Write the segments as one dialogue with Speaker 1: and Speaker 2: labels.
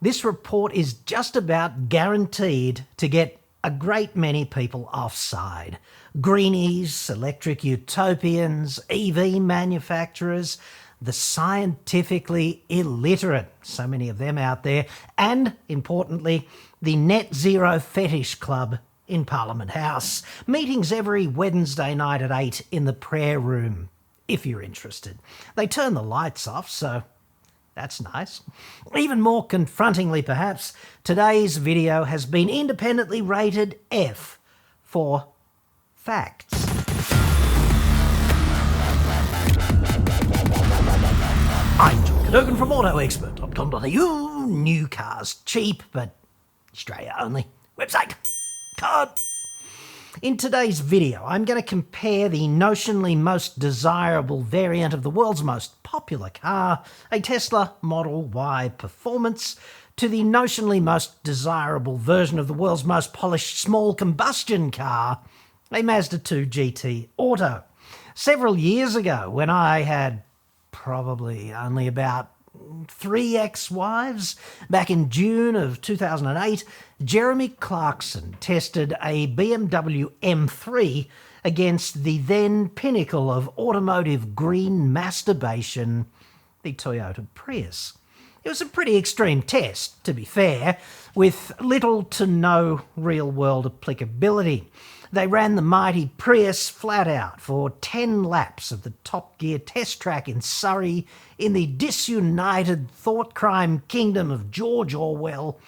Speaker 1: This report is just about guaranteed to get a great many people offside. Greenies, electric utopians, EV manufacturers, the scientifically illiterate, so many of them out there, and, importantly, the Net Zero Fetish Club in Parliament House. Meetings every Wednesday night at 8 in the prayer room, if you're interested. They turn the lights off, so that's nice. Even more confrontingly, perhaps, today's video has been independently rated F for facts. I'm John Cadogan from AutoExpert.com.au. New cars cheap, but Australia only. Website. Card. In today's video, I'm going to compare the notionally most desirable variant of the world's most popular car, a Tesla Model Y Performance, to the notionally most desirable version of the world's most polished small combustion car, a Mazda 2 GT Auto. Several years ago, when I had probably only about 3 ex-wives, back in June of 2008, Jeremy Clarkson tested a BMW M3 against the then pinnacle of automotive green masturbation, the Toyota Prius. It was a pretty extreme test, to be fair, with little to no real-world applicability. They ran the mighty Prius flat out for 10 laps of the Top Gear test track in Surrey in the disunited thought-crime kingdom of George Orwell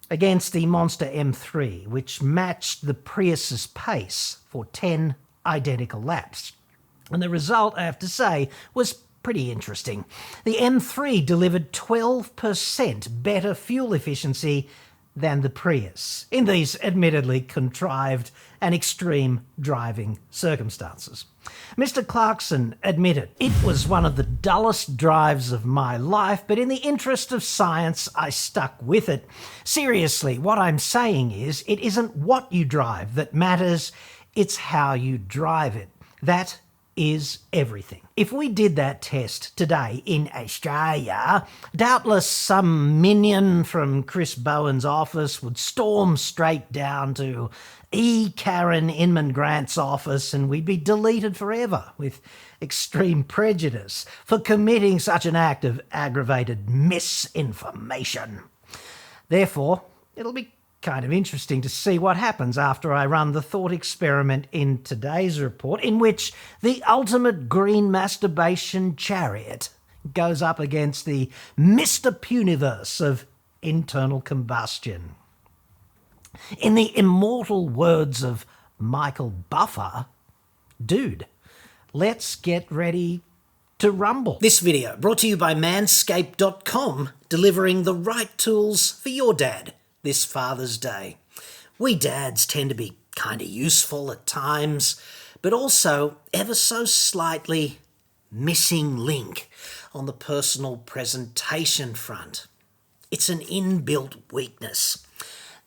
Speaker 1: against the Monster M3, which matched the Prius's pace for 10 identical laps. And the result, I have to say, was pretty interesting. The M3 delivered 12% better fuel efficiency than the Prius, in these admittedly contrived and extreme driving circumstances. Mr. Clarkson admitted, "It was one of the dullest drives of my life, but in the interest of science, I stuck with it. Seriously, what I'm saying is, it isn't what you drive that matters, it's how you drive it. That is everything." If we did that test today in Australia, doubtless some minion from Chris Bowen's office would storm straight down to Karen Inman Grant's office and we'd be deleted forever with extreme prejudice for committing such an act of aggravated misinformation. Therefore, it'll be kind of interesting to see what happens after I run the thought experiment in today's report, in which the ultimate green masturbation chariot goes up against the Mr. Puniverse of internal combustion. In the immortal words of Michael Buffer, dude, let's get ready to rumble. This video brought to you by Manscaped.com, delivering the right tools for your dad this Father's Day. We dads tend to be kind of useful at times, but also ever so slightly missing link on the personal presentation front. It's an inbuilt weakness.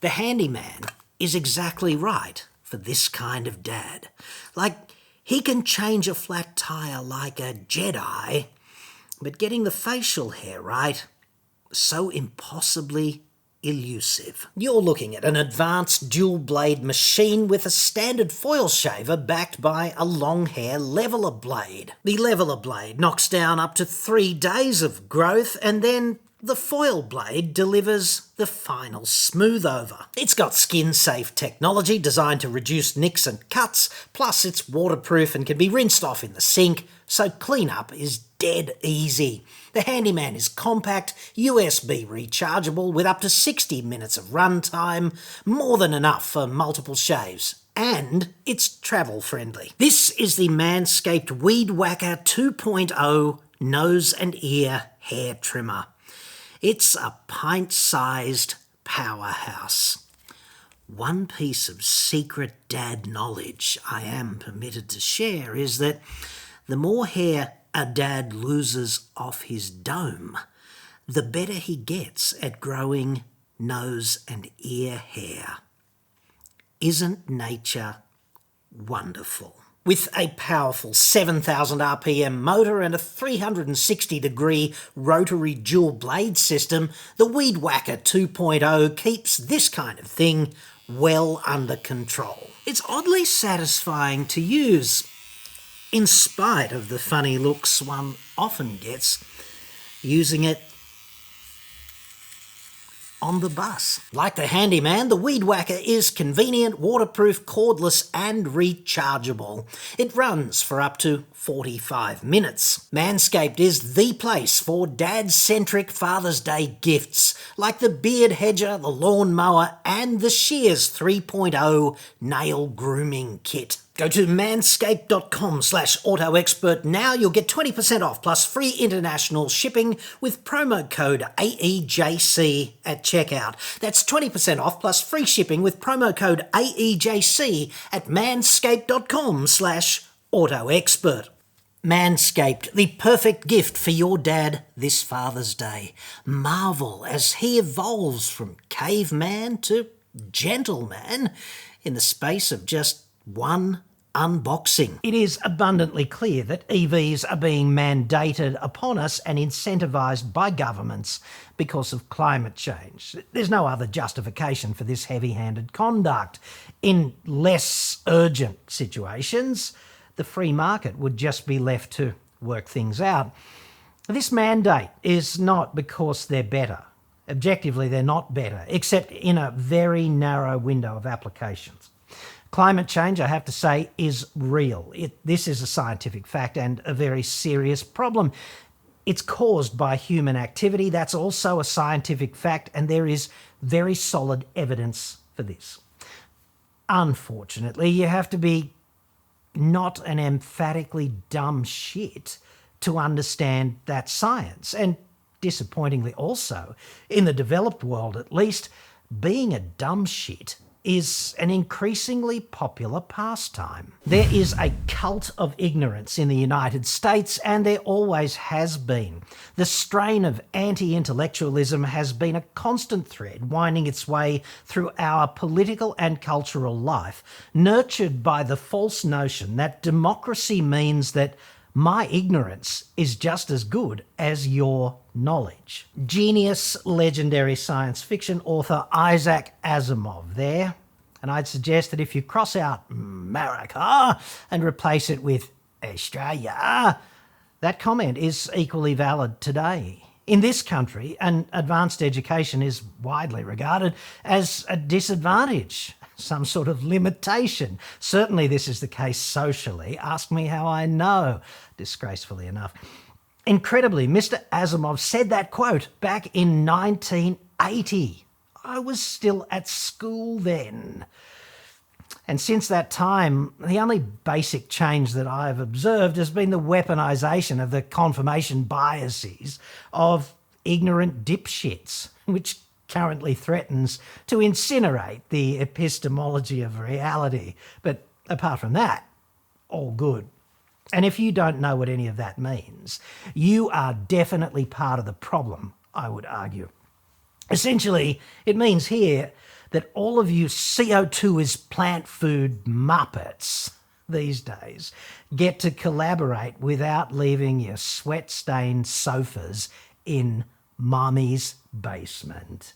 Speaker 1: The handyman is exactly right for this kind of dad. Like, he can change a flat tire like a Jedi, but getting the facial hair right, so impossibly elusive. You're looking at an advanced dual-blade machine with a standard foil shaver backed by a long hair leveler blade. The leveler blade knocks down up to 3 days of growth, and then the foil blade delivers the final smooth over. It's got skin-safe technology designed to reduce nicks and cuts, plus it's waterproof and can be rinsed off in the sink, so cleanup is dead easy. The handyman is compact, USB rechargeable with up to 60 minutes of runtime, more than enough for multiple shaves. And it's travel friendly. This is the Manscaped Weed Whacker 2.0 nose and ear hair trimmer. It's a pint-sized powerhouse. One piece of secret dad knowledge I am permitted to share is that the more hair a dad loses off his dome, the better he gets at growing nose and ear hair. Isn't nature wonderful? With a powerful 7,000 RPM motor and a 360-degree rotary dual blade system, the Weed Whacker 2.0 keeps this kind of thing well under control. It's oddly satisfying to use, in spite of the funny looks one often gets using it on the bus. Like the Handyman, the Weed Whacker is convenient, waterproof, cordless and rechargeable. It runs for up to 45 minutes. Manscaped is the place for dad-centric Father's Day gifts, like the beard hedger, the lawn mower and the Shears 3.0 nail grooming kit. Go to manscaped.com/AutoExpert now. You'll get 20% off plus free international shipping with promo code AEJC at checkout. That's 20% off plus free shipping with promo code AEJC at manscaped.com/AutoExpert. Manscaped, the perfect gift for your dad this Father's Day. Marvel as he evolves from caveman to gentleman in the space of just one unboxing. It is abundantly clear that EVs are being mandated upon us and incentivised by governments because of climate change. There's no other justification for this heavy-handed conduct. In less urgent situations, the free market would just be left to work things out. This mandate is not because they're better. Objectively, they're not better, except in a very narrow window of applications. Climate change, I have to say, is real. This is a scientific fact and a very serious problem. It's caused by human activity. That's also a scientific fact, and there is very solid evidence for this. Unfortunately, you have to be not an emphatically dumb shit to understand that science. And disappointingly also, in the developed world at least, being a dumb shit is an increasingly popular pastime. There is a cult of ignorance in the United States, and there always has been. The strain of anti-intellectualism has been a constant thread winding its way through our political and cultural life, nurtured by the false notion that democracy means that my ignorance is just as good as your knowledge. Genius, legendary science fiction author Isaac Asimov there. And I'd suggest that if you cross out America and replace it with Australia, that comment is equally valid today. In this country, an advanced education is widely regarded as a disadvantage, some sort of limitation. Certainly this is the case socially. Ask me how I know, disgracefully enough. Incredibly, Mr. Asimov said that quote back in 1980. I was still at school then. And since that time, the only basic change that I've observed has been the weaponisation of the confirmation biases of ignorant dipshits, which currently threatens to incinerate the epistemology of reality. But apart from that, all good. And if you don't know what any of that means, you are definitely part of the problem, I would argue. Essentially, it means here that all of you CO2 is plant food muppets these days get to collaborate without leaving your sweat-stained sofas in mommy's basement.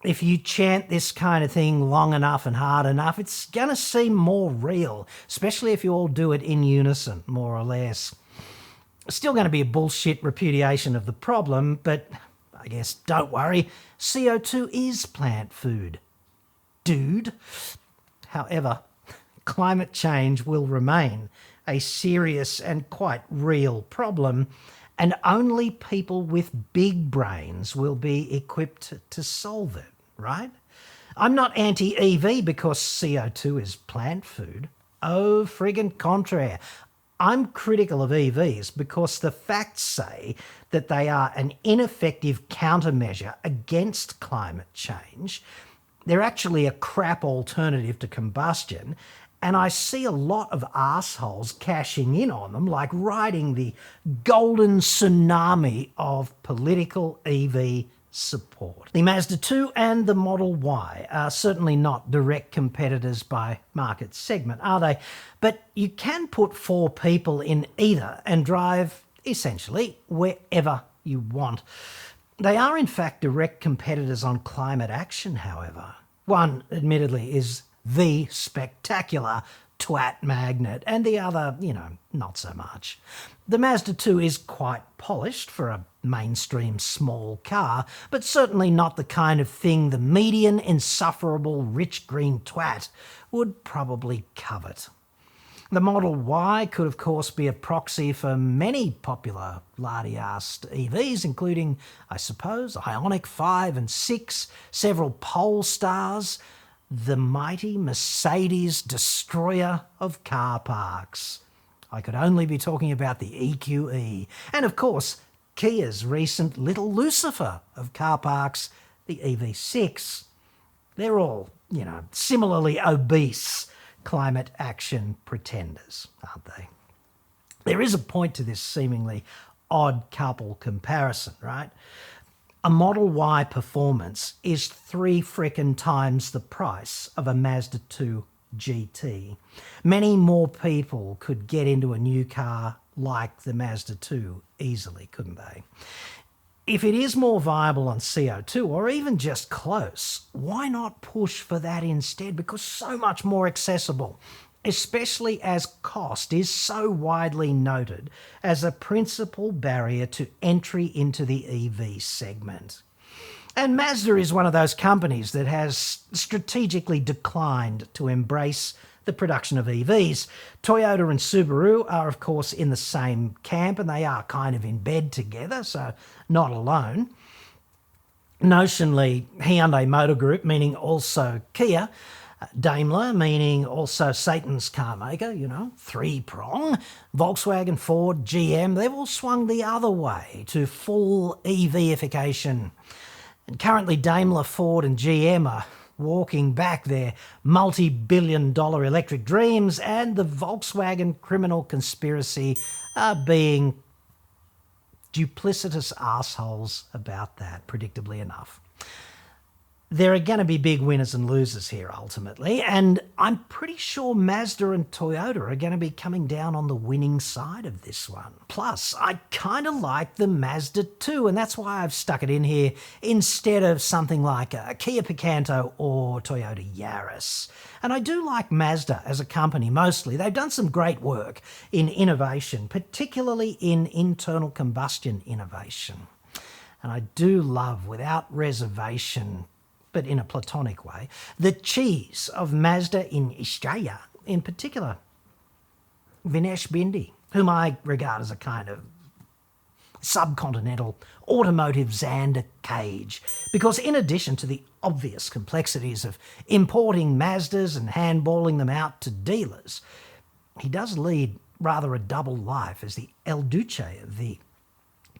Speaker 1: If you chant this kind of thing long enough and hard enough, it's going to seem more real, especially if you all do it in unison, more or less. Still going to be a bullshit repudiation of the problem, but I guess don't worry, CO2 is plant food, dude. However, climate change will remain a serious and quite real problem, and only people with big brains will be equipped to solve it, right? I'm not anti-EV because CO2 is plant food. Oh, friggin' contraire. I'm critical of EVs because the facts say that they are an ineffective countermeasure against climate change. They're actually a crap alternative to combustion, and I see a lot of arseholes cashing in on them, like riding the golden tsunami of political EV support. The Mazda 2 and the Model Y are certainly not direct competitors by market segment, are they? But you can put 4 people in either and drive essentially wherever you want. They are in fact direct competitors on climate action, however. One, admittedly, is the spectacular twat magnet, and the other, not so much. The Mazda 2 is quite polished for a mainstream small car, but certainly not the kind of thing the median insufferable rich green twat would probably covet. The Model Y could of course be a proxy for many popular lardy-arsed EVs, including, I suppose, Ioniq 5 and 6, several Polestars, the mighty Mercedes destroyer of car parks. I could only be talking about the EQE. And of course, Kia's recent little Lucifer of car parks, the EV6. They're all, similarly obese climate action pretenders, aren't they? There is a point to this seemingly odd couple comparison, right? A Model Y performance is 3 frickin' times the price of a Mazda 2 GT. Many more people could get into a new car like the Mazda 2 easily, couldn't they? If it is more viable on CO2 or even just close, why not push for that instead? Because so much more accessible, especially as cost is so widely noted as a principal barrier to entry into the EV segment. And Mazda is one of those companies that has strategically declined to embrace the production of EVs. Toyota and Subaru are, of course, in the same camp, and they are kind of in bed together, so not alone. Notionally, Hyundai Motor Group, meaning also Kia, Daimler, meaning also Satan's car maker, 3-prong, Volkswagen, Ford, GM, they've all swung the other way to full EVification. And currently Daimler, Ford and GM are walking back their multi-billion-dollar electric dreams, and the Volkswagen criminal conspiracy are being duplicitous assholes about that, predictably enough. There are going to be big winners and losers here ultimately, and I'm pretty sure Mazda and Toyota are going to be coming down on the winning side of this one. Plus, I kind of like the Mazda 2, and that's why I've stuck it in here instead of something like a Kia Picanto or Toyota Yaris. And I do like Mazda as a company mostly. They've done some great work in innovation, particularly in internal combustion innovation. And I do love, without reservation, but in a platonic way, the cheese of Mazda in Australia, in particular Vinesh Bindi, whom I regard as a kind of subcontinental automotive Xander Cage, because in addition to the obvious complexities of importing Mazdas and handballing them out to dealers, he does lead rather a double life as the El Duce of the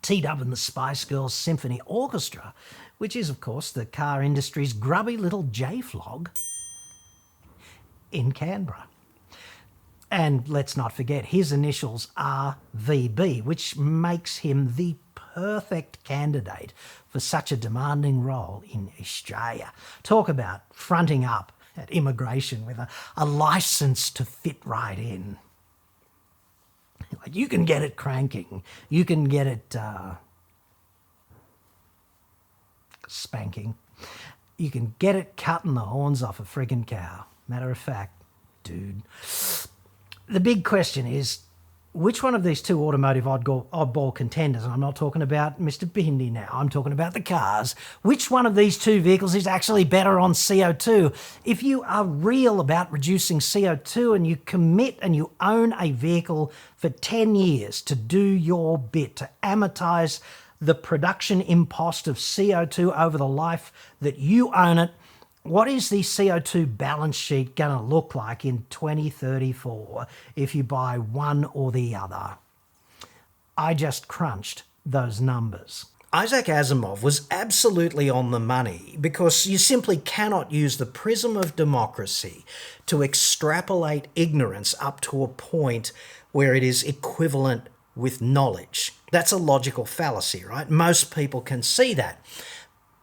Speaker 1: T-Dub and the Spice Girls Symphony Orchestra, which is, of course, the car industry's grubby little J-Flog in Canberra. And let's not forget, his initials are VB, which makes him the perfect candidate for such a demanding role in Australia. Talk about fronting up at immigration with a license to fit right in. Like, you can get it cranking. You can get it spanking. You can get it cutting the horns off a friggin' cow. Matter of fact, dude. The big question is, which one of these two automotive oddball contenders, and I'm not talking about Mr. Bindi now, I'm talking about the cars, which one of these two vehicles is actually better on CO2? If you are real about reducing CO2 and you commit and you own a vehicle for 10 years to do your bit, to amortize the production impost of CO2 over the life that you own it, what is the CO2 balance sheet going to look like in 2034 if you buy one or the other? I just crunched those numbers. Isaac Asimov was absolutely on the money, because you simply cannot use the prism of democracy to extrapolate ignorance up to a point where it is equivalent with knowledge. That's a logical fallacy, right? Most people can see that.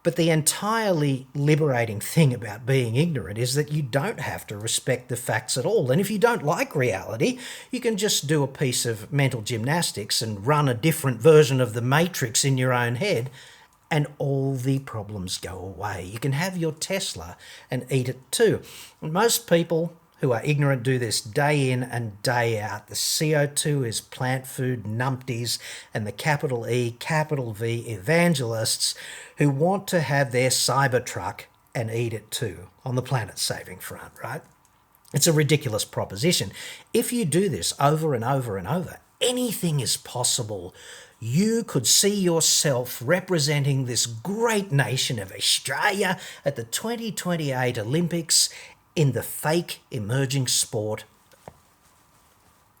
Speaker 1: But the entirely liberating thing about being ignorant is that you don't have to respect the facts at all. And if you don't like reality, you can just do a piece of mental gymnastics and run a different version of the Matrix in your own head, and all the problems go away. You can have your Tesla and eat it too. Most people who are ignorant do this day in and day out. The CO2 is plant food numpties, and the capital E, capital V evangelists who want to have their Cybertruck and eat it too on the planet-saving front, right? It's a ridiculous proposition. If you do this over and over and over, anything is possible. You could see yourself representing this great nation of Australia at the 2028 Olympics in the fake emerging sport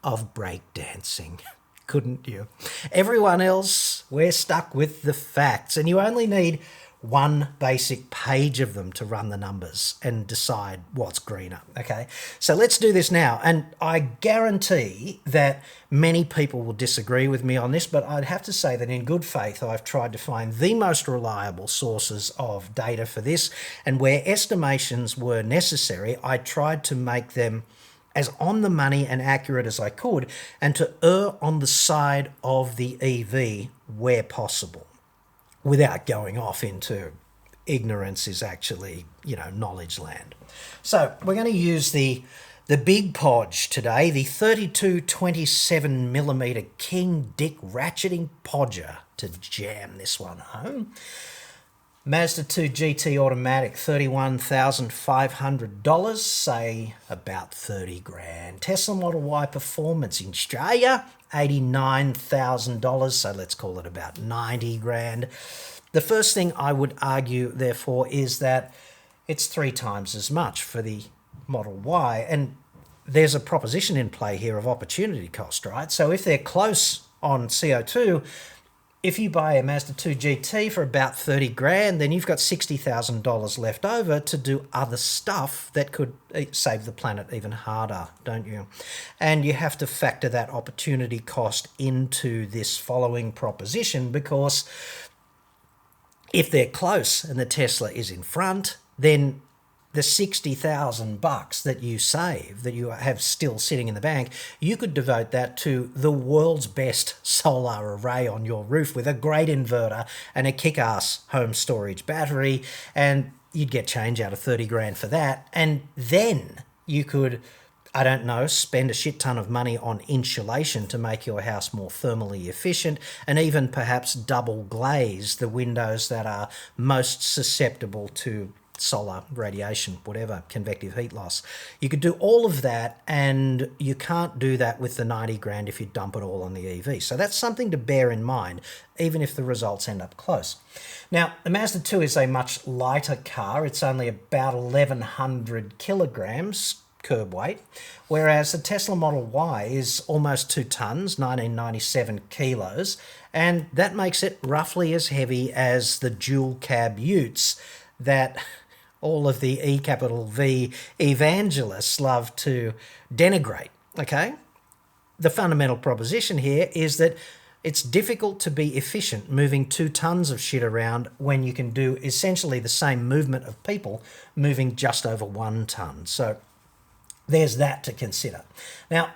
Speaker 1: of breakdancing. Couldn't you? Everyone else, we're stuck with the facts, and you only need one basic page of them to run the numbers and decide what's greener, okay? So let's do this now, and I guarantee that many people will disagree with me on this, but I'd have to say that in good faith I've tried to find the most reliable sources of data for this, and where estimations were necessary, I tried to make them as on the money and accurate as I could, and to err on the side of the EV where possible, without going off into ignorance is actually, knowledge land. So we're going to use the Big Podge today, the 32-27mm King Dick ratcheting podger to jam this one home. Mazda 2 GT automatic, $31,500, say about 30 grand. Tesla Model Y performance in Australia, $89,000, so let's call it about 90 grand. The first thing I would argue, therefore, is that it's 3 times as much for the Model Y, and there's a proposition in play here of opportunity cost, right? So if they're close on CO2, if you buy a Mazda 2 GT for about 30 grand, then you've got $60,000 left over to do other stuff that could save the planet even harder, don't you? And you have to factor that opportunity cost into this following proposition, because if they're close and the Tesla is in front, then the $60,000 that you save, that you have still sitting in the bank, you could devote that to the world's best solar array on your roof with a great inverter and a kick-ass home storage battery, and you'd get change out of 30 grand for that. And then you could, I don't know, spend a shit ton of money on insulation to make your house more thermally efficient, and even perhaps double glaze the windows that are most susceptible to solar radiation, whatever, convective heat loss. You could do all of that, and you can't do that with the 90 grand if you dump it all on the EV. So that's something to bear in mind, even if the results end up close. Now, the Mazda 2 is a much lighter car. It's only about 1,100 kilograms curb weight, whereas the Tesla Model Y is almost 2 tons, 1997 kilos, and that makes it roughly as heavy as the dual cab utes that all of the E-capital-V evangelists love to denigrate, okay? The fundamental proposition here is that it's difficult to be efficient moving 2 tons of shit around when you can do essentially the same movement of people moving just over 1 ton. So there's that to consider. Now,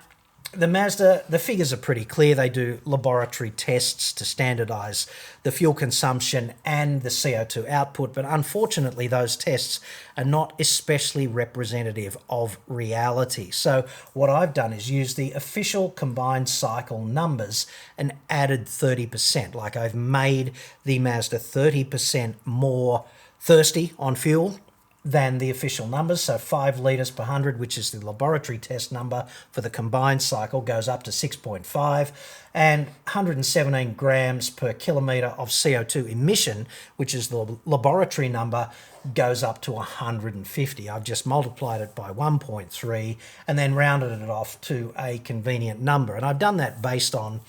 Speaker 1: the Mazda, the figures are pretty clear. They do laboratory tests to standardize the fuel consumption and the CO2 output, but unfortunately those tests are not especially representative of reality. So what I've done is use the official combined cycle numbers and added 30%. Like, I've made the Mazda 30% more thirsty on fuel than the official numbers. So 5 litres per 100, which is the laboratory test number for the combined cycle, goes up to 6.5, and 117 grams per kilometre of CO2 emission, which is the laboratory number, goes up to 150. I've just multiplied it by 1.3 and then rounded it off to a convenient number. And I've done that based on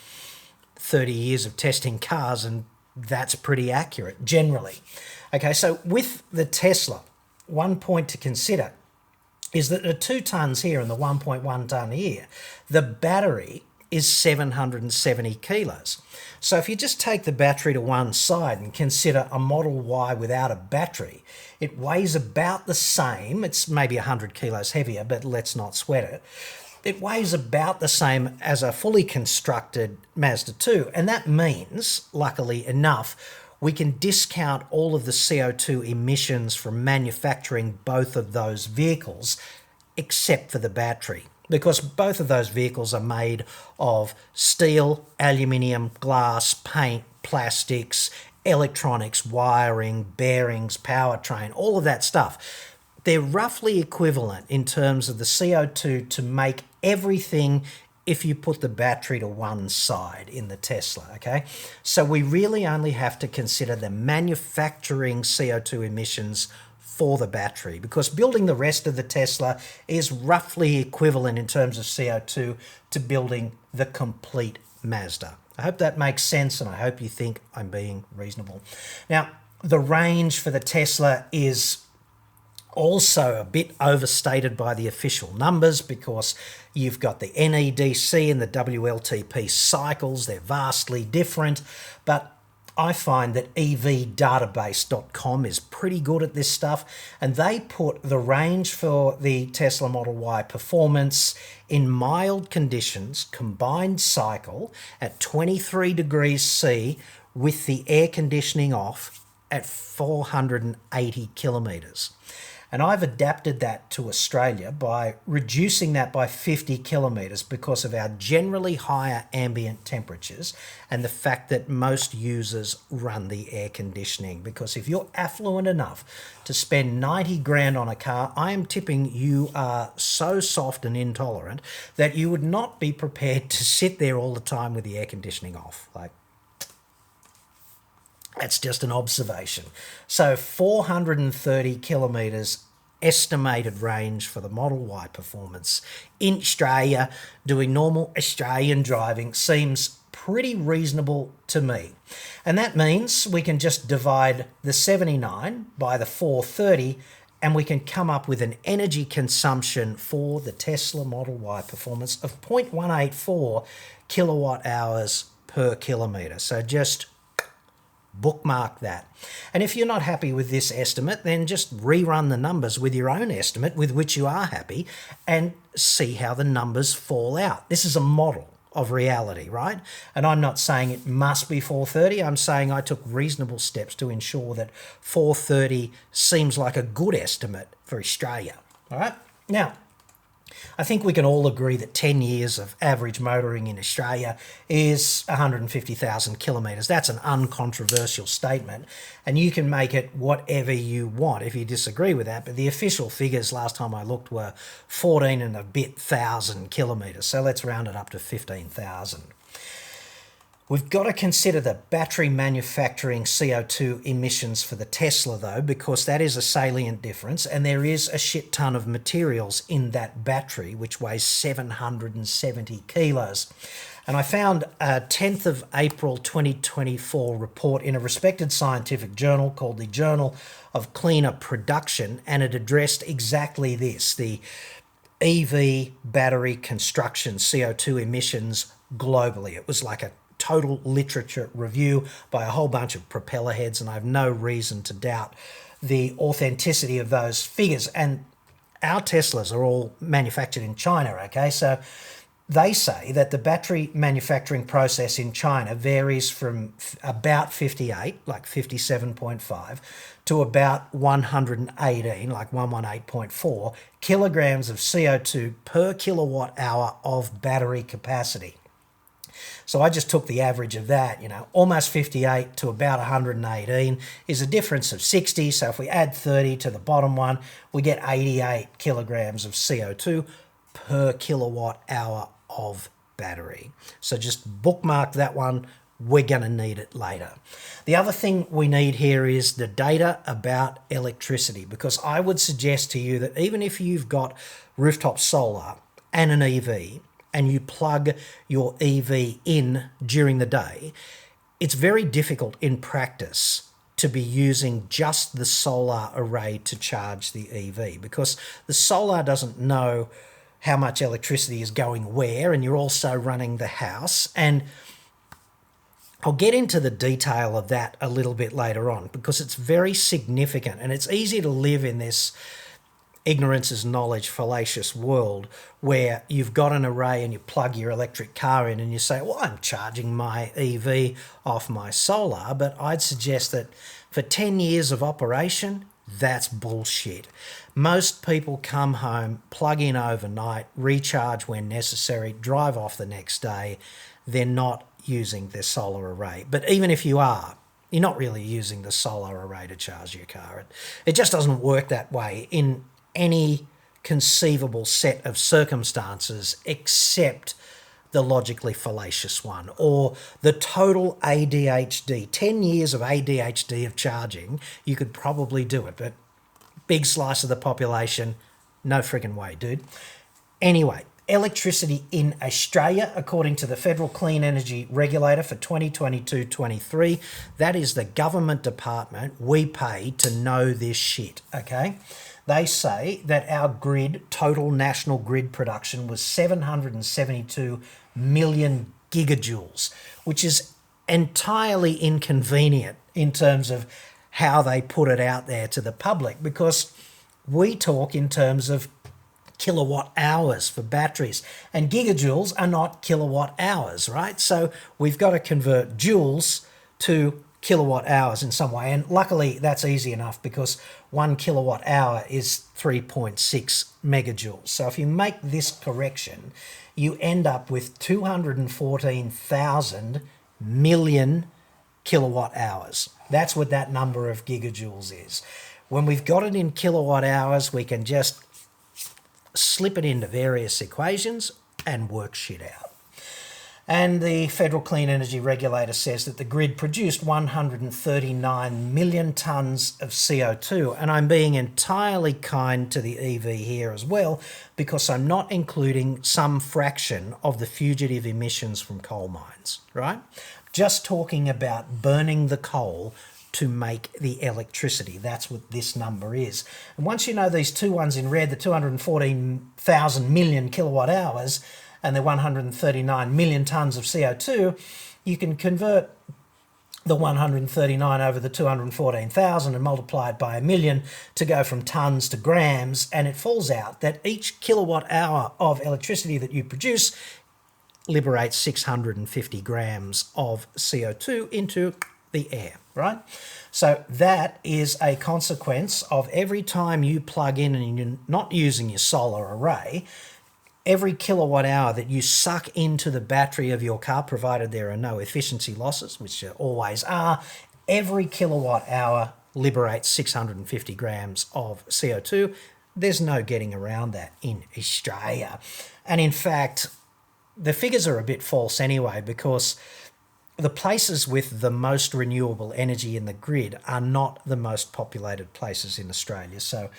Speaker 1: 30 years of testing cars, and that's pretty accurate generally. Okay, so with the Tesla, one point to consider is that the 2 tons here and the 1.1 ton here, the battery is 770 kilos. So if you just take the battery to one side and consider a Model Y without a battery, it weighs about the same. It's maybe 100 kilos heavier, but let's not sweat it. It weighs about the same as a fully constructed Mazda 2. And that means, luckily enough, we can discount all of the CO2 emissions from manufacturing both of those vehicles, except for the battery, because both of those vehicles are made of steel, aluminium, glass, paint, plastics, electronics, wiring, bearings, powertrain, all of that stuff. They're roughly equivalent in terms of the CO2 to make everything if you put the battery to one side in the Tesla, okay? So we really only have to consider the manufacturing CO2 emissions for the battery, because building the rest of the Tesla is roughly equivalent in terms of CO2 to building the complete Mazda. I hope that makes sense, and I hope you think I'm being reasonable. Now, the range for the Tesla is also a bit overstated by the official numbers, because you've got the NEDC and the WLTP cycles. They're vastly different, but I find that evdatabase.com is pretty good at this stuff, and they put the range for the Tesla Model Y Performance in mild conditions, combined cycle, at 23 degrees C with the air conditioning off at 480 kilometres. And I've adapted that to Australia by reducing that by 50 kilometres because of our generally higher ambient temperatures and the fact that most users run the air conditioning. Because if you're affluent enough to spend 90 grand on a car, I am tipping you are so soft and intolerant that you would not be prepared to sit there all the time with the air conditioning off. That's just an observation. So 430 kilometres estimated range for the Model Y Performance in Australia, doing normal Australian driving, seems pretty reasonable to me. And that means we can just divide the 79 by the 430 and we can come up with an energy consumption for the Tesla Model Y Performance of 0.184 kilowatt hours per kilometre. So just bookmark that. And if you're not happy with this estimate, then just rerun the numbers with your own estimate with which you are happy and see how the numbers fall out. This is a model of reality, right? And I'm not saying it must be 430. I'm saying I took reasonable steps to ensure that 430 seems like a good estimate for Australia. All right? Now, I think we can all agree that 10 years of average motoring in Australia is 150,000 kilometres. That's an uncontroversial statement, and you can make it whatever you want if you disagree with that, but the official figures last time I looked were 14 and a bit thousand kilometres, so let's round it up to 15,000. We've got to consider the battery manufacturing CO2 emissions for the Tesla, though, because that is a salient difference, and there is a shit ton of materials in that battery, which weighs 770 kilos. And I found a 10th of April 2024 report in a respected scientific journal called the Journal of Cleaner Production, and it addressed exactly this, the EV battery construction CO2 emissions globally. It was like a total literature review by a whole bunch of propeller heads, and I have no reason to doubt the authenticity of those figures. And our Teslas are all manufactured in China, okay? So they say that the battery manufacturing process in China varies from about 58, like 57.5, to about 118, like 118.4 kilograms of CO2 per kilowatt hour of battery capacity. So I just took the average of that, almost 58 to about 118 is a difference of 60. So if we add 30 to the bottom one, we get 88 kilograms of CO2 per kilowatt hour of battery. So just bookmark that one. We're going to need it later. The other thing we need here is the data about electricity, because I would suggest to you that even if you've got rooftop solar and an EV, and you plug your EV in during the day, it's very difficult in practice to be using just the solar array to charge the EV, because the solar doesn't know how much electricity is going where, and you're also running the house. And I'll get into the detail of that a little bit later on because it's very significant, and it's easy to live in this ignorance is knowledge fallacious world where you've got an array and you plug your electric car in and you say, well, I'm charging my EV off my solar. But I'd suggest that for 10 years of operation, that's bullshit. Most people come home, plug in overnight, recharge when necessary, drive off the next day. They're not using their solar array. But even if you are, you're not really using the solar array to charge your car. It just doesn't work that way in any conceivable set of circumstances except the logically fallacious one, or the total ADHD. 10 years of ADHD of charging, you could probably do it, but big slice of the population, no friggin' way, dude. Anyway, electricity in Australia, according to the Federal Clean Energy Regulator for 2022-23, that is the government department we pay to know this shit, okay? They say that our grid, total national grid production was 772 million gigajoules, which is entirely inconvenient in terms of how they put it out there to the public, because we talk in terms of kilowatt hours for batteries, and gigajoules are not kilowatt hours, right? So we've got to convert joules to kilowatt hours in some way, and luckily that's easy enough because 1 kilowatt hour is 3.6 megajoules. So if you make this correction, you end up with 214,000 million kilowatt hours. That's what that number of gigajoules is. When we've got it in kilowatt hours, we can just slip it into various equations and work shit out. And the Federal Clean Energy Regulator says that the grid produced 139 million tonnes of CO2. And I'm being entirely kind to the EV here as well, because I'm not including some fraction of the fugitive emissions from coal mines, right? Just talking about burning the coal to make the electricity. That's what this number is. And once you know these two ones in red, the 214,000 million kilowatt hours and the 139 million tonnes of CO2, you can convert the 139 over the 214,000 and multiply it by a million to go from tonnes to grams, and it falls out that each kilowatt hour of electricity that you produce liberates 650 grams of CO2 into the air, right? So that is a consequence of every time you plug in and you're not using your solar array, every kilowatt hour that you suck into the battery of your car, provided there are no efficiency losses, which there always are, every kilowatt hour liberates 650 grams of CO2. There's no getting around that in Australia. And in fact, the figures are a bit false anyway, because the places with the most renewable energy in the grid are not the most populated places in Australia. So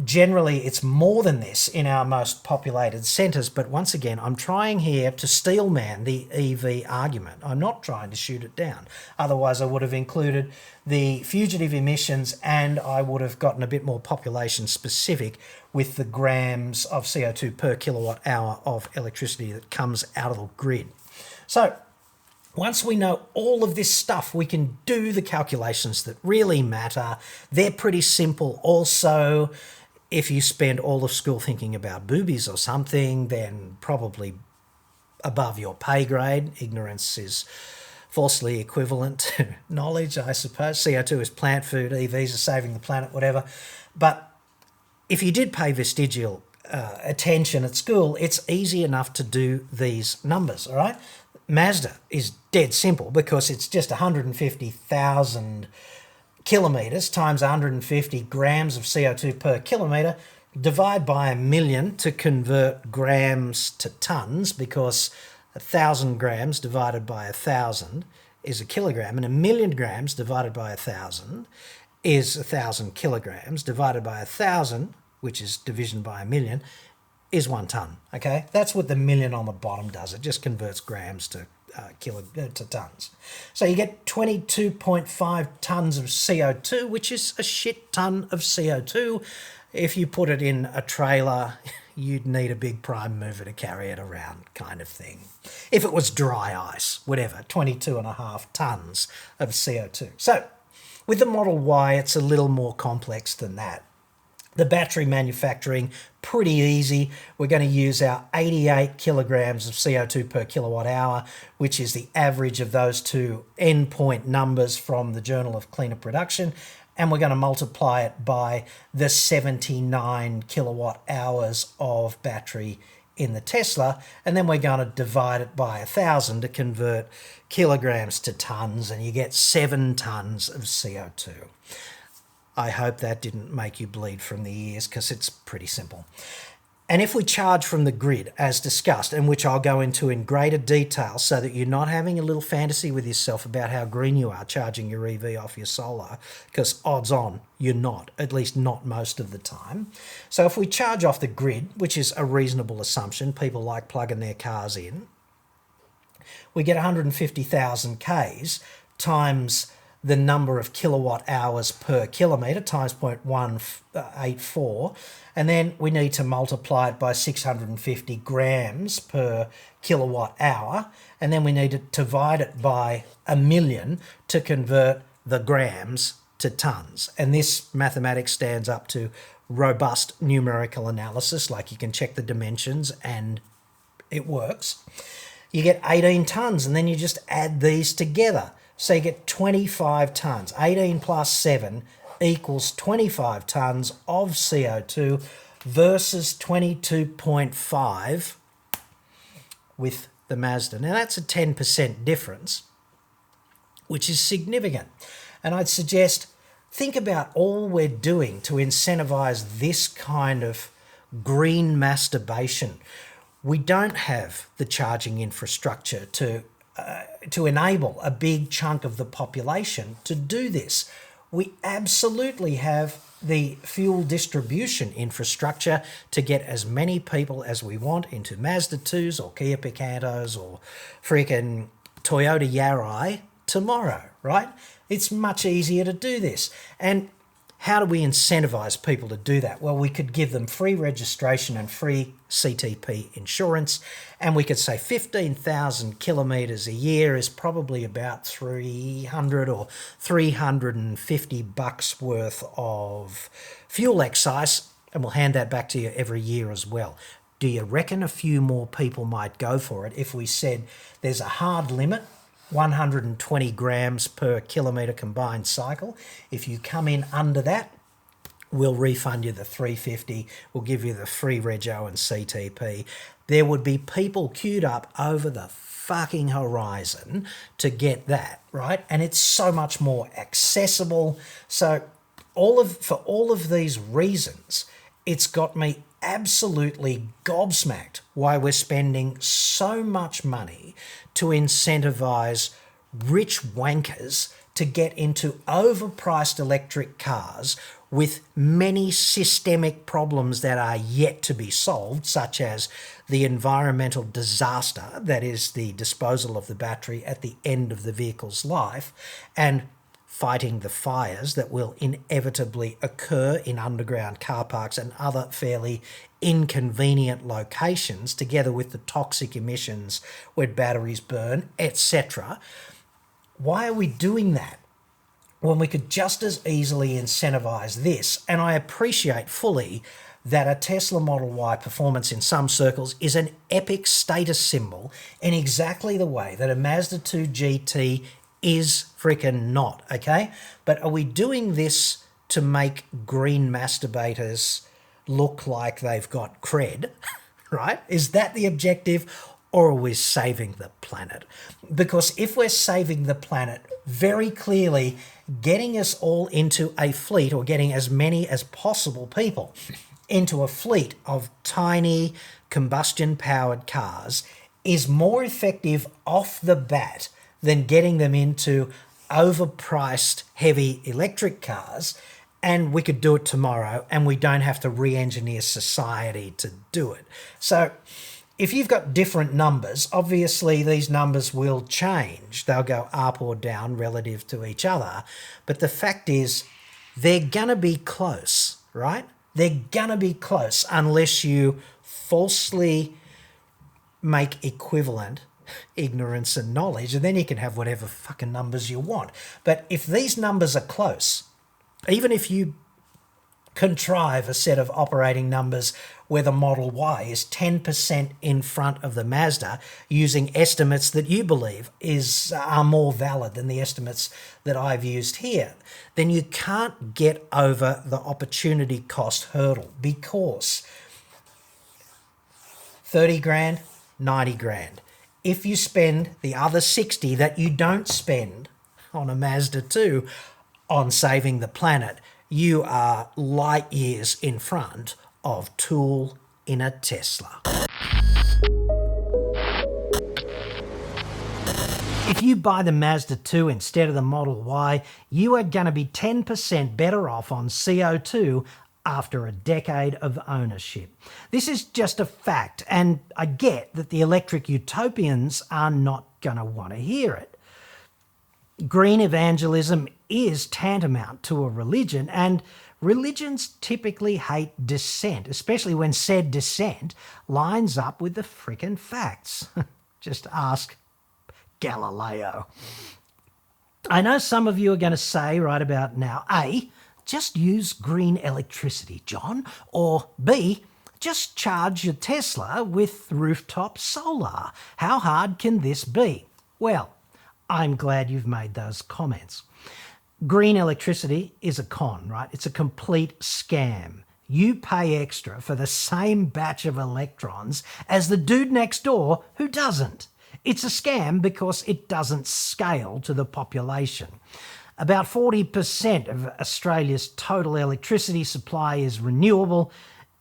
Speaker 1: generally it's more than this in our most populated centres. But once again, I'm trying here to steelman the EV argument. I'm not trying to shoot it down. Otherwise I would have included the fugitive emissions and I would have gotten a bit more population specific with the grams of CO2 per kilowatt hour of electricity that comes out of the grid. So once we know all of this stuff, we can do the calculations that really matter. They're pretty simple. Also, if you spend all of school thinking about boobies or something, then probably above your pay grade. Ignorance is falsely equivalent to knowledge, I suppose. CO2 is plant food, EVs are saving the planet, whatever. But if you did pay vestigial attention at school, it's easy enough to do these numbers, all right? Mazda is dead simple because it's just 150,000 kilometres times 150 grams of CO2 per kilometre, divide by a million to convert grams to tonnes, because 1,000 grams divided by 1,000 is a kilogram, and 1,000,000 grams divided by 1,000 is 1,000 kilograms, divided by 1,000, which is division by a million, is 1 tonne, okay? That's what the million on the bottom does. It just converts grams to to tonnes. So you get 22.5 tonnes of CO2, which is a shit ton of CO2. If you put it in a trailer, you'd need a big prime mover to carry it around kind of thing. If it was dry ice, whatever, 22.5 tonnes of CO2. So with the Model Y, it's a little more complex than that. The battery manufacturing, pretty easy. We're going to use our 88 kilograms of CO2 per kilowatt hour, which is the average of those two endpoint numbers from the Journal of Cleaner Production. And we're going to multiply it by the 79 kilowatt hours of battery in the Tesla. And then we're going to divide it by 1,000 to convert kilograms to tonnes, and you get 7 tonnes of CO2. I hope that didn't make you bleed from the ears, because it's pretty simple. And if we charge from the grid, as discussed, and which I'll go into in greater detail so that you're not having a little fantasy with yourself about how green you are charging your EV off your solar, because odds on you're not, at least not most of the time. So if we charge off the grid, which is a reasonable assumption, people like plugging their cars in, we get 150,000 Ks times the number of kilowatt hours per kilometre times 0.184, and then we need to multiply it by 650 grams per kilowatt hour, and then we need to divide it by 1,000,000 to convert the grams to tonnes. And this mathematics stands up to robust numerical analysis, like you can check the dimensions and it works. You get 18 tonnes, and then you just add these together. So you get 25 tonnes. 18 plus 7 equals 25 tonnes of CO2 versus 22.5 with the Mazda. Now that's a 10% difference, which is significant. And I'd suggest think about all we're doing to incentivize this kind of green masturbation. We don't have the charging infrastructure to enable a big chunk of the population to do this. We absolutely have the fuel distribution infrastructure to get as many people as we want into Mazda 2s or Kia Picantos or freaking Toyota Yaris tomorrow, right? It's much easier to do this. And how do we incentivize people to do that? Well, we could give them free registration and free CTP insurance, and we could say 15,000 kilometres a year is probably about 300 or 350 bucks worth of fuel excise, and we'll hand that back to you every year as well. Do you reckon a few more people might go for it if we said there's a hard limit, 120 grams per kilometre combined cycle? If you come in under that, we'll refund you the 350, we'll give you the free rego and CTP. There would be people queued up over the fucking horizon to get that, right? And it's so much more accessible. So for all of these reasons, it's got me absolutely gobsmacked why we're spending so much money to incentivize rich wankers to get into overpriced electric cars with many systemic problems that are yet to be solved, such as the environmental disaster that is the disposal of the battery at the end of the vehicle's life, and fighting the fires that will inevitably occur in underground car parks and other fairly inconvenient locations, together with the toxic emissions where batteries burn, etc. Why are we doing that when we could just as easily incentivize this? And I appreciate fully that a Tesla Model Y performance in some circles is an epic status symbol in exactly the way that a Mazda 2 GT is freaking not, okay? But are we doing this to make green masturbators look like they've got cred, right? Is that the objective, or are we saving the planet? Because if we're saving the planet, very clearly getting us all into a fleet, or getting as many as possible people into a fleet of tiny combustion-powered cars is more effective off the bat than getting them into overpriced heavy electric cars. And we could do it tomorrow, and we don't have to re-engineer society to do it. So if you've got different numbers, obviously these numbers will change. They'll go up or down relative to each other. But the fact is, they're going to be close, right? They're going to be close unless you falsely make equivalent ignorance and knowledge, and then you can have whatever fucking numbers you want. But if these numbers are close, even if you contrive a set of operating numbers where the Model Y is 10% in front of the Mazda using estimates that you believe are more valid than the estimates that I've used here, then you can't get over the opportunity cost hurdle, because 30 grand, 90 grand. If you spend the other 60 that you don't spend on a Mazda 2 on saving the planet, you are light years in front of Tool in a Tesla. If you buy the Mazda 2 instead of the Model Y, you are going to be 10% better off on CO2 after a decade of ownership. This is just a fact, and I get that the electric utopians are not going to want to hear it. Green evangelism is tantamount to a religion, and religions typically hate dissent, especially when said dissent lines up with the frickin' facts. Just ask Galileo. I know some of you are going to say right about now, A, just use green electricity, John, or B, just charge your Tesla with rooftop solar. How hard can this be? Well, I'm glad you've made those comments. Green electricity is a con, right? It's a complete scam. You pay extra for the same batch of electrons as the dude next door who doesn't. It's a scam because it doesn't scale to the population. About 40% of Australia's total electricity supply is renewable,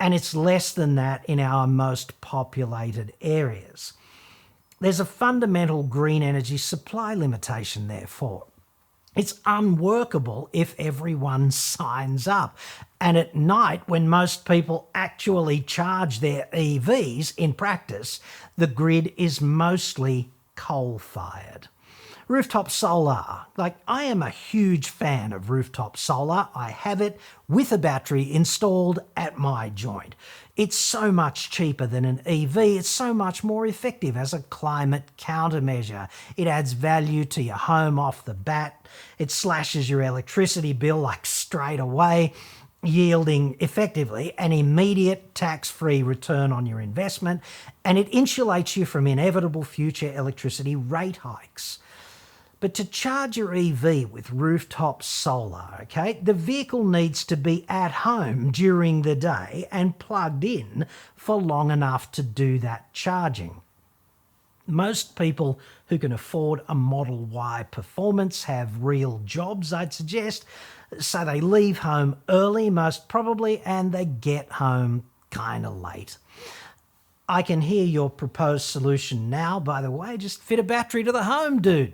Speaker 1: and it's less than that in our most populated areas. There's a fundamental green energy supply limitation, therefore. It's unworkable if everyone signs up. And at night, when most people actually charge their EVs, in practice, the grid is mostly coal-fired. Rooftop solar. I am a huge fan of rooftop solar. I have it with a battery installed at my joint. It's so much cheaper than an EV. It's so much more effective as a climate countermeasure. It adds value to your home off the bat. It slashes your electricity bill straight away, yielding effectively an immediate tax-free return on your investment, and it insulates you from inevitable future electricity rate hikes. But to charge your EV with rooftop solar, okay, the vehicle needs to be at home during the day and plugged in for long enough to do that charging. Most people who can afford a Model Y Performance have real jobs, I'd suggest, so they leave home early most probably, and they get home kind of late. I can hear your proposed solution now, by the way. Just fit a battery to the home, dude.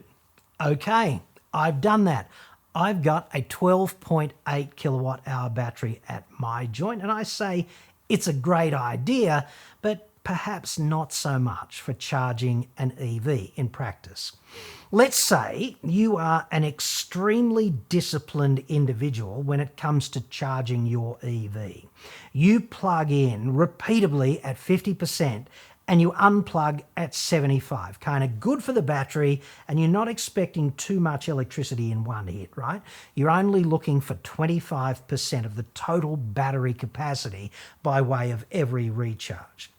Speaker 1: Okay, I've done that. I've got a 12.8 kilowatt hour battery at my joint, and I say it's a great idea, but perhaps not so much for charging an EV in practice. Let's say you are an extremely disciplined individual when it comes to charging your EV. You plug in repeatedly at 50% and you unplug at 75. Kind of good for the battery, and you're not expecting too much electricity in one hit, right? You're only looking for 25% of the total battery capacity by way of every recharge.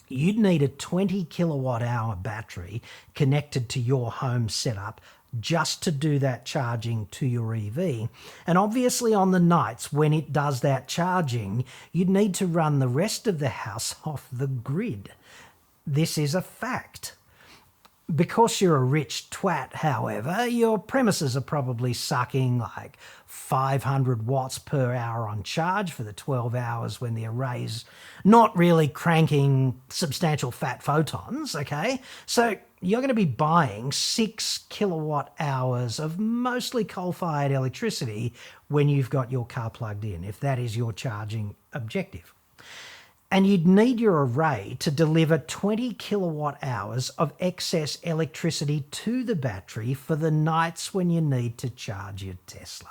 Speaker 1: You'd need a 20 kilowatt hour battery connected to your home setup just to do that charging to your EV. And obviously on the nights when it does that charging, you'd need to run the rest of the house off the grid. This is a fact. Because you're a rich twat, however, your premises are probably sucking 500 watts per hour on charge for the 12 hours when the array's not really cranking substantial fat photons, okay? So you're going to be buying 6 kilowatt hours of mostly coal-fired electricity when you've got your car plugged in, if that is your charging objective. And you'd need your array to deliver 20 kilowatt hours of excess electricity to the battery for the nights when you need to charge your Tesla.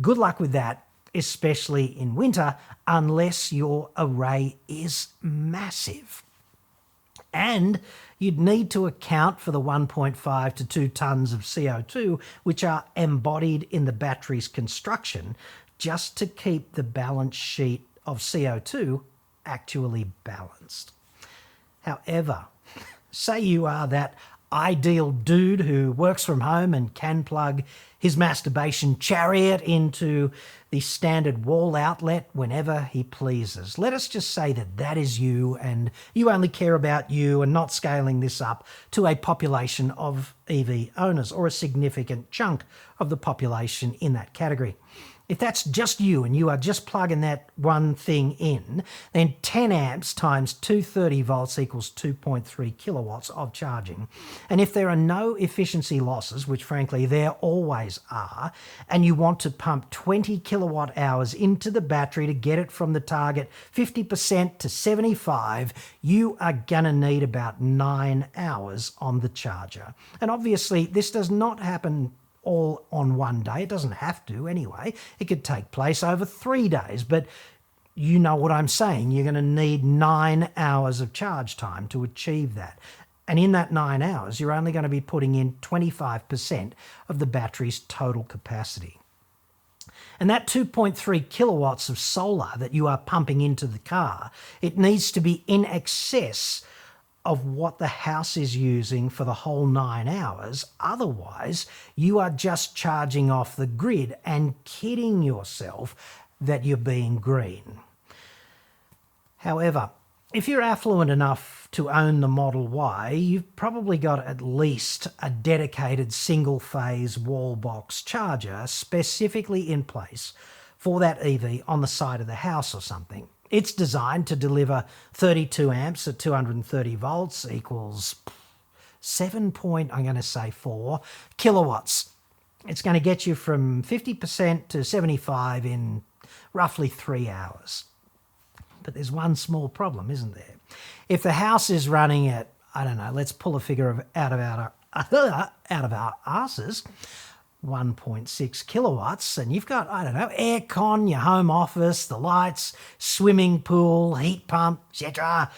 Speaker 1: Good luck with that. especially in winter, unless your array is massive. And you'd need to account for the 1.5 to 2 tonnes of CO2 which are embodied in the battery's construction just to keep the balance sheet of CO2 actually balanced. However, say you are that ideal dude who works from home and can plug his masturbation chariot into the standard wall outlet whenever he pleases. Let us just say that that is you, and you only care about you and not scaling this up to a population of EV owners or a significant chunk of the population in that category. If that's just you and you are just plugging that one thing in, then 10 amps times 230 volts equals 2.3 kilowatts of charging. And if there are no efficiency losses, which frankly there always are, and you want to pump 20 kilowatt hours into the battery to get it from the target 50% to 75, you are gonna need about 9 hours on the charger. And obviously this does not happen all on one day. It doesn't have to anyway. It could take place over 3 days, but you know what I'm saying. You're going to need 9 hours of charge time to achieve that. And in that 9 hours, you're only going to be putting in 25% of the battery's total capacity. And that 2.3 kilowatts of solar that you are pumping into the car, it needs to be in excess of what the house is using for the whole 9 hours. Otherwise, you are just charging off the grid and kidding yourself that you're being green. However, if you're affluent enough to own the Model Y, you've probably got at least a dedicated single-phase wall box charger specifically in place for that EV on the side of the house or something. It's designed to deliver 32 amps at 230 volts equals 4 kilowatts. It's going to get you from 50% to 75 in roughly 3 hours. But there's one small problem, isn't there? If the house is running at, I don't know, let's pull a figure out of our asses, 1.6 kilowatts, and you've got, I don't know, aircon, your home office, the lights, swimming pool, heat pump, etc.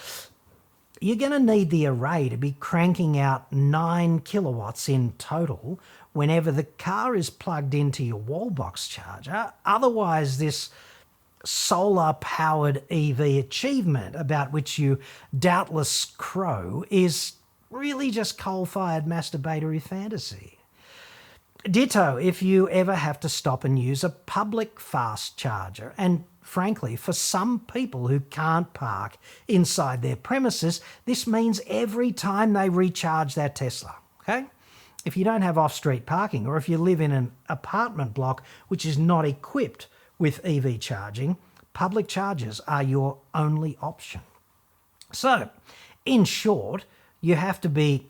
Speaker 1: You're going to need the array to be cranking out 9 kilowatts in total whenever the car is plugged into your wall box charger. Otherwise, this solar-powered EV achievement about which you doubtless crow is really just coal-fired masturbatory fantasy. Ditto if you ever have to stop and use a public fast charger. And frankly, for some people who can't park inside their premises, this means every time they recharge their Tesla, okay? If you don't have off-street parking, or if you live in an apartment block which is not equipped with EV charging, public chargers are your only option. So, in short, you have to be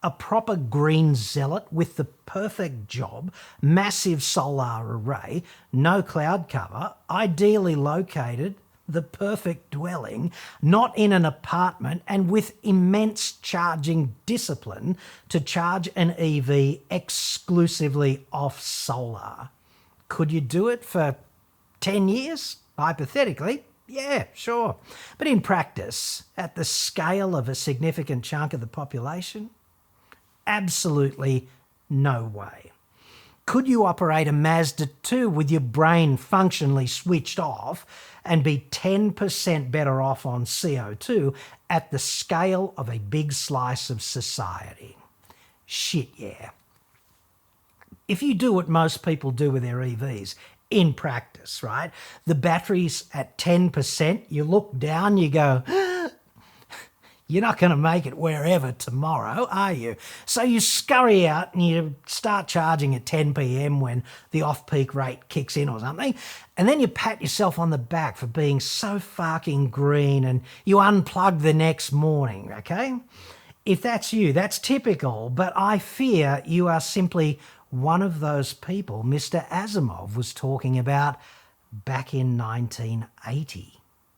Speaker 1: a proper green zealot with the perfect job, massive solar array, no cloud cover, ideally located, the perfect dwelling, not in an apartment, and with immense charging discipline to charge an EV exclusively off solar. Could you do it for 10 years? Hypothetically, yeah, sure. But in practice, at the scale of a significant chunk of the population, absolutely no way. Could you operate a Mazda 2 with your brain functionally switched off and be 10% better off on CO2 at the scale of a big slice of society? Shit, yeah. If you do what most people do with their EVs, in practice, right? The battery's at 10%, you look down, you go, you're not going to make it wherever tomorrow, are you? So you scurry out and you start charging at 10 p.m. when the off-peak rate kicks in or something, and then you pat yourself on the back for being so fucking green and you unplug the next morning, okay? If that's you, that's typical, but I fear you are simply one of those people Mr. Asimov was talking about back in 1980.